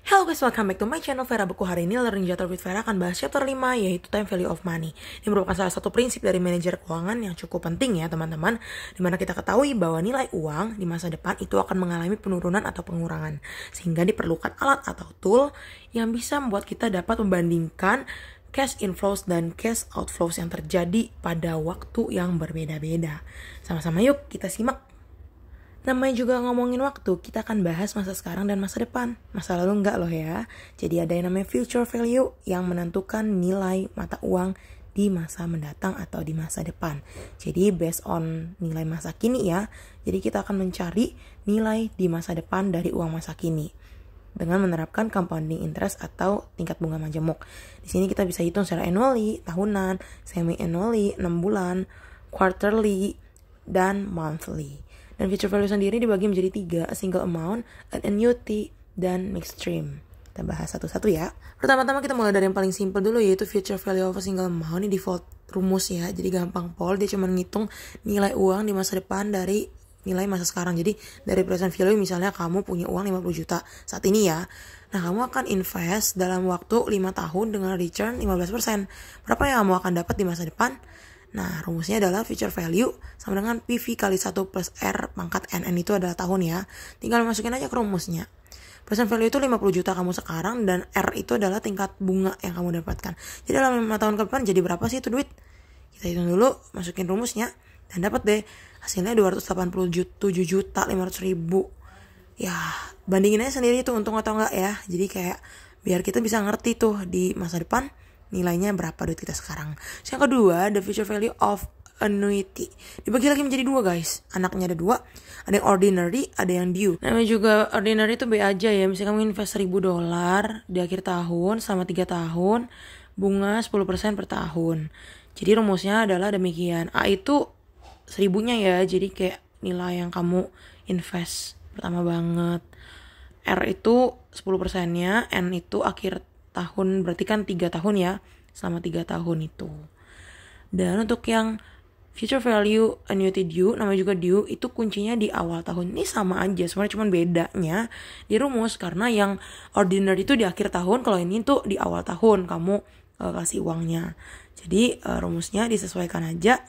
Hello guys, welcome back to my channel Vera Beku. Hari ini Learning Jatuh with Vera akan bahas chapter 5, yaitu Time Value of Money. Ini merupakan salah satu prinsip dari manajer keuangan yang cukup penting ya teman-teman, dimana kita ketahui bahwa nilai uang di masa depan itu akan mengalami penurunan atau pengurangan, sehingga diperlukan alat atau tool yang bisa membuat kita dapat membandingkan cash inflows dan cash outflows yang terjadi pada waktu yang berbeda-beda. Sama-sama yuk kita simak. Namanya juga ngomongin waktu, kita akan bahas masa sekarang dan masa depan. Masa lalu enggak loh ya. Jadi ada yang namanya future value yang menentukan nilai mata uang di masa mendatang atau di masa depan. Jadi based on nilai masa kini ya. Jadi kita akan mencari nilai di masa depan dari uang masa kini dengan menerapkan compounding interest atau tingkat bunga majemuk. Di sini kita bisa hitung secara annually, tahunan, semi-annually, 6 bulan, quarterly, dan monthly. Dan future value sendiri dibagi menjadi 3, a single amount, an annuity, dan mixed stream. Kita bahas satu-satu ya. Pertama-tama kita mulai dari yang paling simple dulu, yaitu future value of a single amount. Ini default rumus ya, jadi gampang pol. Dia cuma ngitung nilai uang di masa depan dari nilai masa sekarang. Jadi dari present value, misalnya kamu punya uang 50 juta saat ini ya. Nah, kamu akan invest dalam waktu 5 tahun dengan return 15%. Berapa yang kamu akan dapat di masa depan? Nah, rumusnya adalah future value sama dengan PV kali 1 plus R pangkat NN itu adalah tahun ya. Tinggal masukin aja ke rumusnya. Present value itu 50 juta kamu sekarang dan R itu adalah tingkat bunga yang kamu dapatkan. Jadi dalam 5 tahun ke depan jadi berapa sih itu duit? Kita hitung dulu, masukin rumusnya dan dapat deh hasilnya 287 juta 500 ribu. Ya, bandingin aja sendiri itu untung atau enggak ya. Jadi kayak biar kita bisa ngerti tuh di masa depan nilainya berapa duit kita sekarang. Yang kedua, the future value of annuity. Dibagi lagi menjadi 2 guys. Anaknya ada 2. Ada yang ordinary, ada yang due. Namanya juga ordinary itu B aja ya. Misalnya kamu invest $1,000 di akhir tahun selama 3 tahun, bunga 10% per tahun. Jadi rumusnya adalah demikian. A itu 1.000-nya ya. Jadi kayak nilai yang kamu invest pertama banget. R itu 10%-nya, N itu akhir tahun, berarti kan 3 tahun ya, selama 3 tahun itu. Dan untuk yang future value annuity due, namanya juga due, itu kuncinya di awal tahun. Ini sama aja, sebenarnya cuma bedanya di rumus, karena yang ordinary itu di akhir tahun, kalau ini tuh di awal tahun kamu kasih uangnya. Jadi rumusnya disesuaikan aja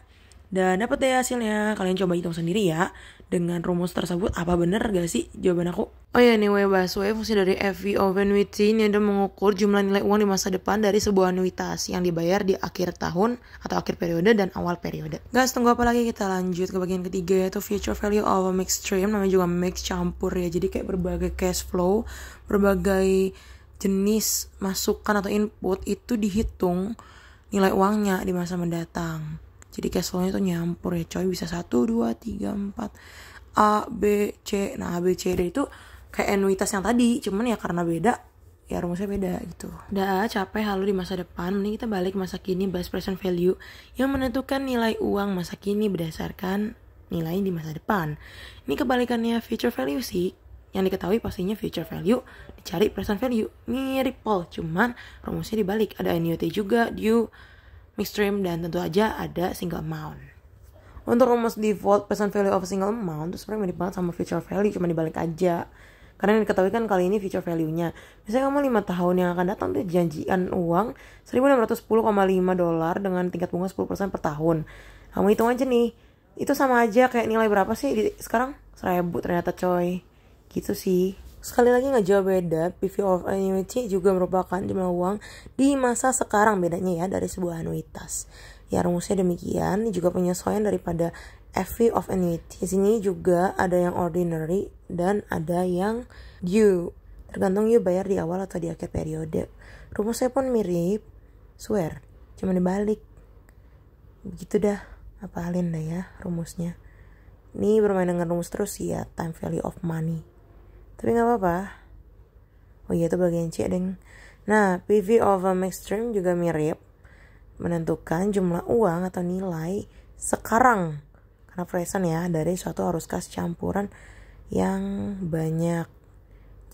dan dapat deh hasilnya. Kalian coba hitung sendiri ya. Dengan rumus tersebut, apa bener gak sih jawaban aku? Oh ya, anyway, bahasanya fungsi dari FV of annuity ini ada mengukur jumlah nilai uang di masa depan dari sebuah anuitas yang dibayar di akhir tahun atau akhir periode dan awal periode. Guys, tunggu apa lagi, kita lanjut ke bagian ketiga, yaitu future value of a mixed stream. Namanya juga mix, campur ya. Jadi kayak berbagai cash flow, berbagai jenis masukan atau input itu dihitung nilai uangnya di masa mendatang. Jadi cash flow-nya itu nyampur ya coy. Bisa 1, 2, 3, 4 A, B, C. Nah A, B, C, D itu kayak anuitas yang tadi. Cuman ya karena beda, ya rumusnya beda gitu. Udah capek halu di masa depan, mending kita balik masa kini, bahas present value yang menentukan nilai uang masa kini berdasarkan nilai di masa depan. Ini kebalikannya future value sih. Yang diketahui pastinya future value dicari present value. Mirip pol, cuman rumusnya dibalik. Ada annuity juga, due, mixed stream, dan tentu aja ada single amount. Untuk rumus default present value of a single amount itu sebenarnya mirip banget sama future value, cuma dibalik aja. Karena yang diketahui kan kali ini future value-nya. Misalnya kamu 5 tahun yang akan datang tuh janjian uang $1,610,5 dengan tingkat bunga 10% per tahun. Kamu hitung aja nih. Itu sama aja kayak nilai berapa sih sekarang? 1.000 ternyata coy. Gitu sih. Sekali lagi nggak jauh beda, PV of annuity juga merupakan jumlah uang di masa sekarang, bedanya ya dari sebuah anuitas. Ya rumusnya demikian, ini juga penyesuaian daripada FV of annuity. Di sini juga ada yang ordinary dan ada yang due. Tergantung you bayar di awal atau di akhir periode. Rumusnya pun mirip, swear, cuma dibalik. Begitu dah, hafalin dah ya rumusnya. Ini bermain dengan rumus terus ya, time value of money. Tapi gak apa-apa. Oh iya, itu bagian C deng. Nah, PV of a mixed stream juga mirip, menentukan jumlah uang atau nilai sekarang, karena present ya, dari suatu arus kas campuran yang banyak.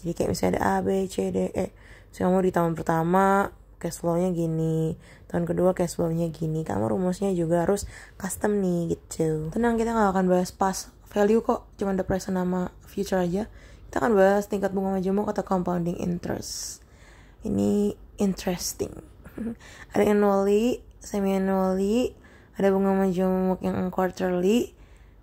Jadi kayak misalnya ada A, B, C, D, E. So, kamu di tahun pertama cash flow-nya gini, tahun kedua cash flow-nya gini. Kamu rumusnya juga harus custom nih gitu. Tenang, kita gak akan bahas past value kok, cuma ada present sama future aja. Kita akan bahas tingkat bunga majemuk atau compounding interest. Ini interesting. Ada annually, semi-annually, ada bunga majemuk yang quarterly,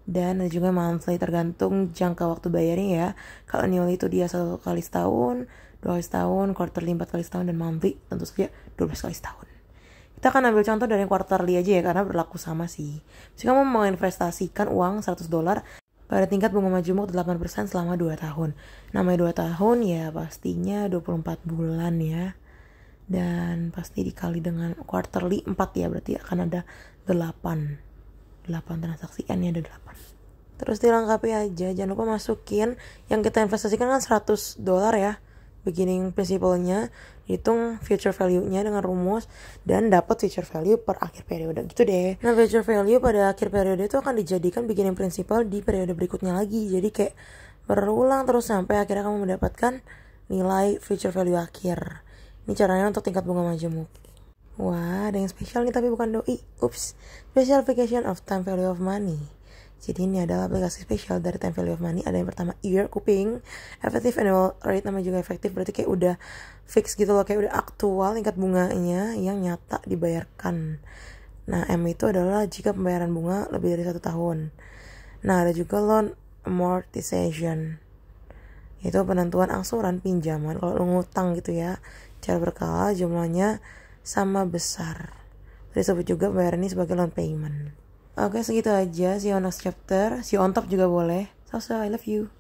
dan ada juga monthly, tergantung jangka waktu bayarnya ya. Kalau annually itu dia 1 kali setahun, 2 kali setahun, quarterly 4 kali setahun, dan monthly tentu saja 12 kali setahun. Kita akan ambil contoh dari quarterly aja ya, karena berlaku sama sih. Jika kamu mau menginvestasikan uang $100 pada tingkat bunga majemuk 8% selama 2 tahun. Namanya 2 tahun ya pastinya 24 bulan ya. Dan pasti dikali dengan quarterly 4 ya, berarti akan ada 8 transaksi, N-nya ada 8. Terus dilengkapi aja, jangan lupa masukin yang kita investasikan kan $100 ya. Beginning principle-nya, hitung future value-nya dengan rumus, dan dapat future value per akhir periode gitu deh. Nah, future value pada akhir periode itu akan dijadikan beginning principle di periode berikutnya lagi. Jadi kayak berulang terus sampai akhirnya kamu mendapatkan nilai future value akhir. Ini caranya untuk tingkat bunga majemuk. Wah, ada yang spesial nih tapi bukan doi. Ups, special application of time value of money. Jadi ini adalah aplikasi spesial dari time value of money. Ada yang pertama year, kuping, effective annual rate, namanya juga efektif, berarti kayak udah fix gitu loh, kayak udah aktual tingkat bunganya yang nyata dibayarkan. Nah, M itu adalah jika pembayaran bunga lebih dari 1 tahun. Nah, ada juga loan amortization, itu penentuan angsuran pinjaman kalau lo ngutang gitu ya, cara berkala jumlahnya sama besar. Disebut juga pembayaran ini sebagai loan payment. Oke, segitu aja. See you on next chapter. See you on top juga boleh. So, I love you.